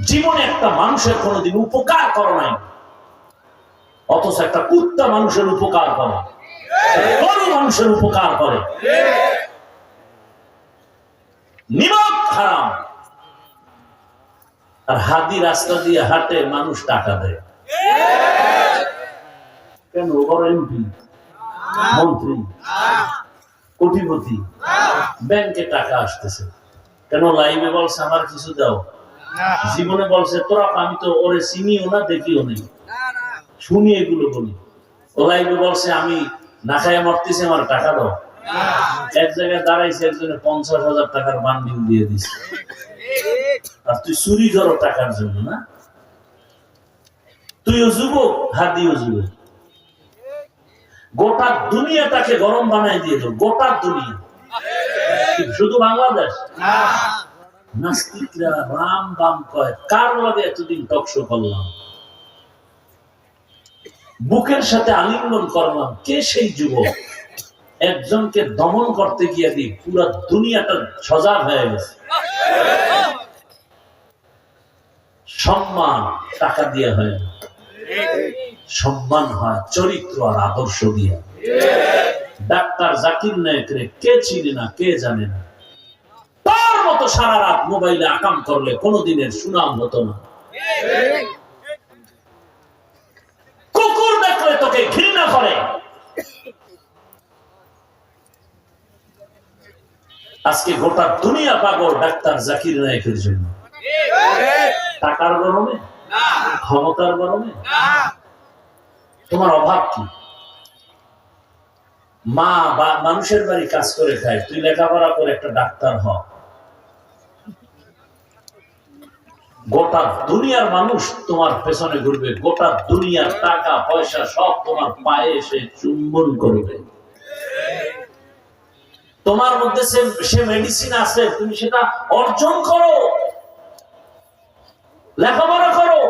জীবনে একটা মানুষের কোনোদিন উপকার করো নাই, অথচ একটা কুত্তা মানুষের উপকার করে, গরু মানুষের উপকার করে। নিমক হারাম, আর হাদি রাস্তা দিয়ে হাঁটে, মানুষ টাকা দেয় কেন? বড় এমপি, মন্ত্রী, কোটিপতি, ব্যাংকে টাকা আসতেছে কেন? লাইভে বলছে আমার কিছু দাও, জীবনে বলছে তোরা, আমি তো ওরে চিনিও না দেখিও নেই, শুনি এগুলো বলি। ও লাইভে বলছে আমি না খাইয়া মরতেছি, আমার টাকা দাও। এক জায়গায় দাঁড়াইছে, একজনে 50,000 টাকার বান্ডিল দিয়ে দিছে, আর তুই চুরি করো টাকার জন্য না? তুইও যুবক, হাদিও যুবক, গোটা দুনিয়াটাকে গরম বানাই দিয়ে দাও, গোটা দুনিয়া, শুধু বাংলাদেশ। নাস্তিকরা রাম বাম কয়, কার লাগে এতদিন টকশো করলাম, বুকের সাথে আলিঙ্গন করলাম, কে সেই যুবক? একজনকে দমন করতে গিয়ে দিই পুরো দুনিয়াটা সজাগ হয়ে গেছে। সম্মান টাকা দিয়ে হয় না, সম্মান হয় চরিত্র আর আদর্শ দিয়ে। ডাক্তার জাকির নায়েকরে কে চিনে না, কে জানে না? তার মতো সারা রাত মোবাইলে আকাম করলে কোনদিনের সুনাম হতো না। কুকুর দেখলে তোকে ঘৃণা করে। আজকে গোটা দুনিয়া পাগল ডাক্তার জাকির নায়েকের জন্য। টাকার গরমে, ক্ষমতার গরমে। তোমার অভাব কি? মা বা মানুষের বাড়ি কাজ করে খায়, তুই লেখাপড়া করে একটা ডাক্তার হ। গোটা দুনিয়ার মানুষ তোমার পেছনে ঘুরবে, গোটা দুনিয়ার টাকা পয়সা সব তোমার পায়ে এসে চুম্বন করবে। তোমার মধ্যে সে মেডিসিন আছে, তুমি সেটা অর্জন করো, লেখাপড়া করো।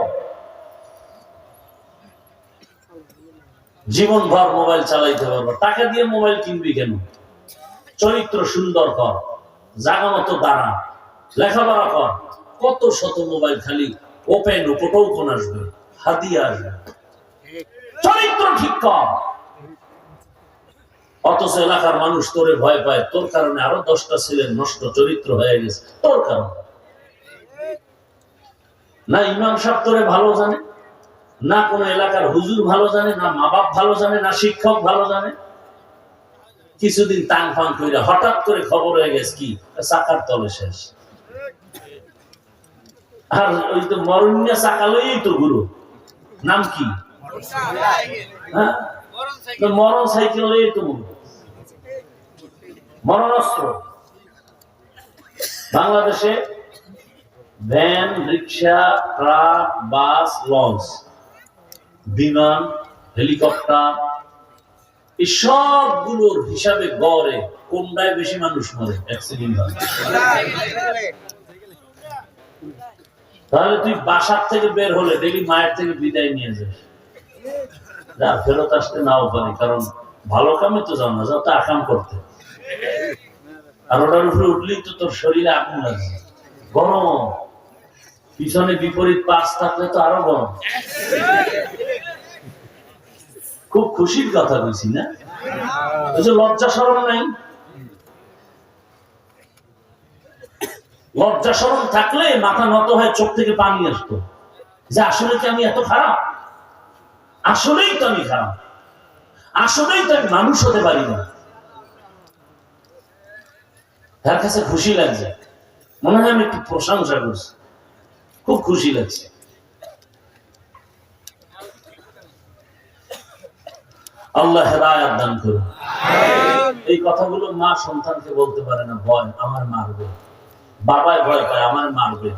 জীবন ভর মোবাইল চালাইতে পারবো, টাকা দিয়ে মোবাইল কিনবি কেন? চরিত্র সুন্দর কর, জাগা মতো দাঁড়া, লেখাপড়া কর। কত শত মোবাইল খালি ওপেন উপটোকন আসবে, হাদিয়া আসবে। চরিত্র ঠিক কর। অথচ এলাকার মানুষ তোরে ভয় পায়, তোর কারণে আরো 10টা ছেলের নষ্ট চরিত্র হয়ে গেছে, তোর কারণে। না ইমাম সাহেব তোরে ভালো জানে, না কোন এলাকার হুজুর ভালো জানে, না মা বাপ ভালো জানে, না শিক্ষক ভালো জানে। কিছুদিন টাং ফাং করে হঠাৎ করে খবর হয়ে গেছে কি চাকার তলে শেষ। আর ওই তো মরণিয়া চাকালই তো গুরু, নাম কি? হ্যাঁ, মরণ সাইকেল তো মরণাস্ত্র। বাংলাদেশে ভ্যান, রিক্সা, ট্রাক, বাস, লঞ্চ, বিমান, হেলিকপ্টার, এই সবগুলোর হিসাবে গড়ে কোনটায় বেশি মানুষ মরে অ্যাক্সিডেন্ট হয়? তাহলে তুই বাসার থেকে বের হলে ডেলি মায়ের থেকে বিদায় নিয়ে যাস, যা ফেরত আসতে নাও পারি, কারণ ভালো কামে তো যাও না, যাও তো আকাম করতে। আর ওটার উপরে উঠলেই তো তোর শরীরে আগুন লাগছে, গরম। পিছনে বিপরীত পাশ থাকলে তো আরো গরম। খুব খুশির কথা বলছি না? লজ্জা শরম নাই? লজ্জা শরম থাকলে মাথা নত হয়, চোখ থেকে পানি আসতো, যে আসলে কি আমি এত খারাপ? আসলেই তো আমি খারাপ, আসলেই তো আমি মানুষ হতে পারি না। তার কাছে খুশি লাগছে, মনে হয় আমি একটু প্রশংসা করছি, খুব খুশি লাগছে। আল্লাহ হেদায়েত দান করুন। এই কথাগুলো মা সন্তানকে বলতে পারে না, ভয় আমার মারবে, বাবায় ভয় পায় আমার মারবে।